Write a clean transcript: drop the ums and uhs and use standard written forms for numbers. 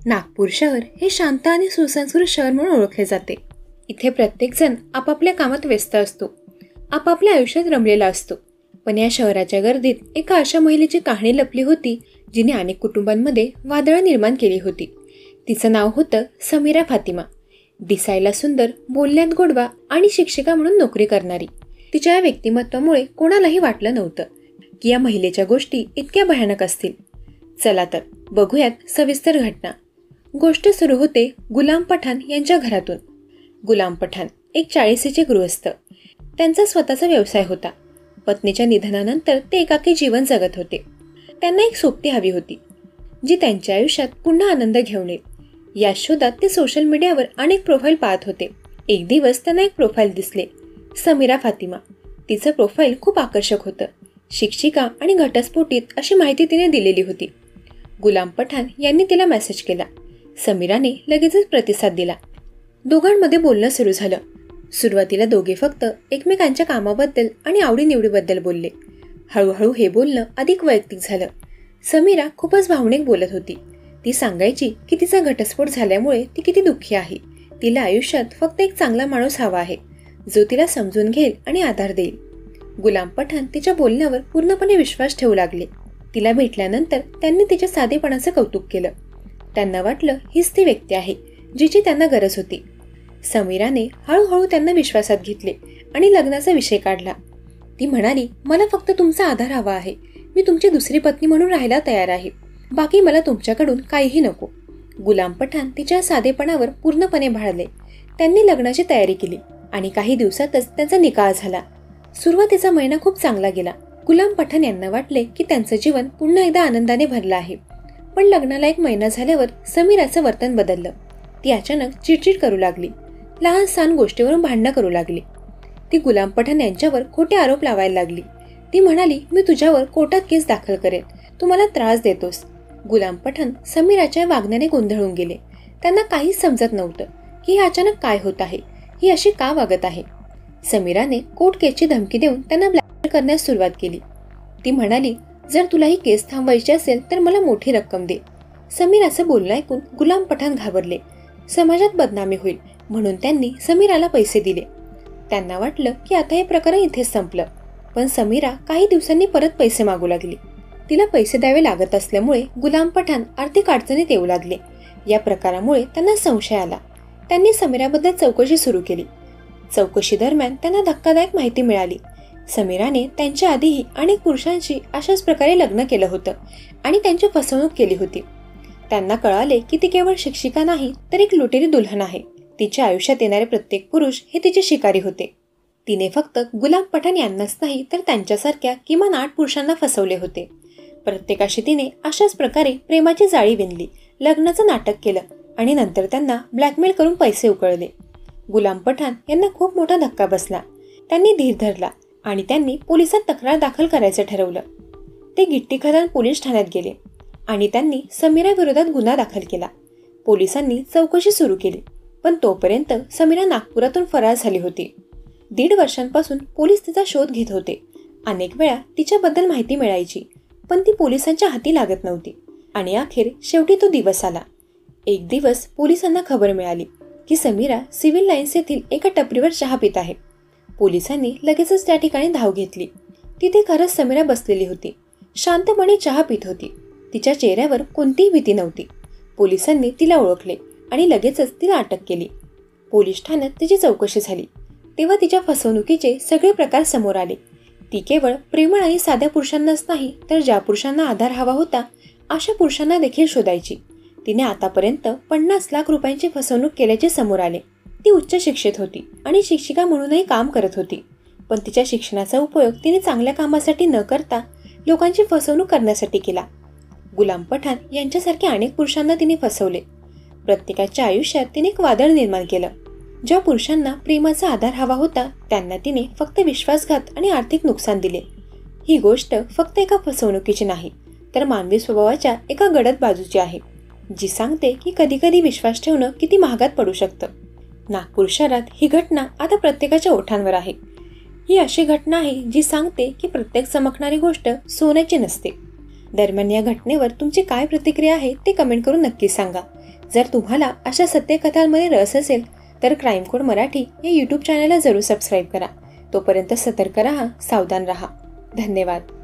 नागपूर शहर हे शांत आणि सुसंस्कृत शहर म्हणून ओळखले जाते. इथे प्रत्येक जण आपापल्या कामात व्यस्त असतो, आपापल्या आयुष्यात रमलेला असतो. पण या शहराच्या गर्दीत एका अशा महिलेची कहाणी लपली होती जिने अनेक कुटुंबांमध्ये वादळं निर्माण केली होती. तिचं नाव होतं समीरा फातिमा. दिसायला सुंदर, बोलण्यात गोडवा आणि शिक्षिका म्हणून नोकरी करणारी. तिच्या या व्यक्तिमत्वामुळे कोणालाही वाटलं नव्हतं की या महिलेच्या गोष्टी इतक्या भयानक असतील. चला तर बघूयात सविस्तर घटना. गोष्ट सुरू होते गुलाम पठाण यांच्या घरातून. गुलाम पठाण एक 40चे गृहस्थ. त्यांचा स्वतःचा व्यवसाय होता. पत्नीच्या निधनानंतर ते एकाकी जीवन जगत होते. त्यांना एक सोबती हवी होती जी त्यांच्या आयुष्यात पुन्हा आनंद घेऊन येईल. या शोधात ते सोशल मीडियावर अनेक प्रोफाईल पाहत होते. एक दिवस त्यांना एक प्रोफाईल दिसले, समीरा फातिमा. तिचं प्रोफाईल खूप आकर्षक होतं. शिक्षिका आणि घटस्फोटित अशी माहिती तिने दिलेली होती. गुलाम पठाण यांनी तिला मेसेज केला. समीराने लगेचच प्रतिसाद दिला. दोघांमध्ये बोलणं सुरू झालं. सुरुवातीला दोघे फक्त एकमेकांच्या कामाबद्दल आणि आवडीनिवडीबद्दल बोलले. हळूहळू हे बोलणं अधिक वैयक्तिक झालं. समीरा खूपच भावनिक बोलत होती. ती सांगायची की तिचा घटस्फोट झाल्यामुळे ती किती दुःखी आहे. तिला आयुष्यात फक्त एक चांगला माणूस हवा आहे जो तिला समजून घेईल आणि आधार देईल. गुलाम पठाण तिच्या बोलण्यावर पूर्णपणे विश्वास ठेवू लागले. तिला भेटल्यानंतर त्यांनी तिच्या साधेपणाचं कौतुक केलं. त्यांना वाटलं हीच ती व्यक्ती आहे जिची त्यांना गरज होती. समीराने हळूहळू त्यांना विश्वासात घेतले आणि लग्नाचा विषय काढला. ती म्हणाली, मला फक्त तुमचा आधार हवा आहे. मी तुमची दुसरी पत्नी म्हणून राहायला तयार आहे. बाकी मला तुमच्याकडून काहीही नको. गुलाम पठाण तिच्या साधेपणावर पूर्णपणे भाळले. त्यांनी लग्नाची तयारी केली आणि काही दिवसातच त्यांचा निकाह झाला. सुरुवातीचा महिना खूप चांगला गेला. गुलाम पठाण यांना वाटले की त्यांचं जीवन पुन्हा एकदा आनंदाने भरलं आहे. पण लग्नाला एक महिना झाल्यावर समीराचं वर्तन बदललं. ती अचानक चिडचिड करू लागली. लहान सहान गोष्टीवरून भांडणं करू लागली. ती गुलाम पठाण यांच्यावर खोटे आरोप लावायला लागली. ती म्हणाली, मी तुझ्यावर कोर्टात केस दाखल करेन. तू मला त्रास देतोस. गुलाम पठाण समीराच्या वागण्याने गोंधळून गेले. त्यांना काहीच समजत नव्हतं की हे अचानक काय होत आहे, ही अशी का वागत आहे. समीराने कोर्ट केसची धमकी देऊन त्यांना ब्लॅकमेल करण्यास सुरुवात केली. ती म्हणाली, जर तुला ही केस थांबवायची असेल तर मला मोठी रक्कम दे. समीराचं बोलणं ऐकून गुलाम पठाण घाबरले. समाजात बदनामी होईल म्हणून त्यांनी समीराला पैसे दिले. त्यांना वाटलं की आता हे प्रकरण इथेच संपलं. पण समीरा काही दिवसांनी परत पैसे मागू लागली. तिला पैसे द्यावे लागत असल्यामुळे गुलाम पठाण आर्थिक अडचणीत येऊ लागले. या प्रकारामुळे त्यांना संशय आला. त्यांनी समीराबद्दल चौकशी सुरू केली. चौकशी दरम्यान त्यांना धक्कादायक माहिती मिळाली. समीराने त्यांच्या आधीही अनेक पुरुषांशी अशाच प्रकारे लग्न केलं होतं आणि त्यांची फसवणूक केली होती. त्यांना कळाले की ती केवळ शिक्षिका नाही तर एक लुटेरी दुल्हन आहे. तिच्या आयुष्यात येणारे प्रत्येक पुरुष हे तिचे शिकारी होते. तिने फक्त गुलाम पठाण यांनाच नाही तर त्यांच्यासारख्या किमान 8 पुरुषांना फसवले होते. प्रत्येकाशी तिने अशाच प्रकारे प्रेमाची जाळी विणली, लग्नाचं नाटक केलं आणि नंतर त्यांना ब्लॅकमेल करून पैसे उकळले. गुलाम पठाण यांना खूप मोठा धक्का बसला. त्यांनी धीर धरला आणि त्यांनी पोलिसात तक्रार दाखल करायचं ठरवलं. ते गिट्टी खदान पोलीस ठाण्यात गेले आणि त्यांनी समीरा विरोधात गुन्हा दाखल केला. पोलिसांनी चौकशी सुरू केली. पण तोपर्यंत समीरा नागपुरातून फरार झाली होती. 1.5 वर्षांपासून पोलीस तिचा शोध घेत होते. अनेक वेळा तिच्याबद्दल माहिती मिळायची पण ती पोलिसांच्या हाती लागत नव्हती. आणि अखेर शेवटी तो दिवस आला. एक दिवस पोलिसांना खबर मिळाली की समीरा सिव्हिल लाईन्स येथील एका टपरीवर चहा पित आहे. पोलिसांनी लगेचच त्या ठिकाणी धाव घेतली. तिथे खरंच समीरा बसलेली होती. शांतपणे चहा पित होती. तिच्या चेहऱ्यावर कोणतीही भीती नव्हती. पोलिसांनी तिला ओळखले आणि लगेचच तिला अटक केली. पोलीस ठाण्यात तिची चौकशी झाली तेव्हा तिच्या फसवणुकीचे सगळे प्रकार समोर आले. ती केवळ प्रेमळ आणि साध्या पुरुषांनाच नाही तर ज्या पुरुषांना आधार हवा होता अशा पुरुषांना देखील शोधायची. तिने आतापर्यंत 50 लाख रुपयांची फसवणूक केल्याचे समोर आले. ती उच्च शिक्षित होती आणि शिक्षिका म्हणूनही काम करत होती. पण तिच्या शिक्षणाचा उपयोग तिने चांगल्या कामासाठी न करता लोकांची फसवणूक करण्यासाठी केला. गुलाम पठाण यांच्यासारख्या अनेक पुरुषांना तिने फसवले. प्रत्येकाच्या आयुष्यात तिने एक वादळ निर्माण केलं. ज्या पुरुषांना प्रेमाचा आधार हवा होता त्यांना तिने फक्त विश्वासघात आणि आर्थिक नुकसान दिले. ही गोष्ट फक्त एका फसवणुकीची नाही तर मानवी स्वभावाच्या एका गडद बाजूची आहे जी सांगते की कधी कधी विश्वास ठेवणं किती महागात पडू शकतं. नागपूर शहरात ही घटना आता प्रत्येकाच्या ओठांवर आहे. ही अशी घटना आहे जी सांगते की प्रत्येक चमकणारी गोष्ट सोन्याची नसते. दरम्यान या घटनेवर तुमची काय प्रतिक्रिया आहे ते कमेंट करून नक्की सांगा. जर तुम्हाला अशा सत्यकथांमध्ये रस असेल तर क्राईम कोड मराठी या यूट्यूब चॅनलला जरूर सबस्क्राईब करा. तोपर्यंत सतर्क राहा, सावधान राहा. धन्यवाद.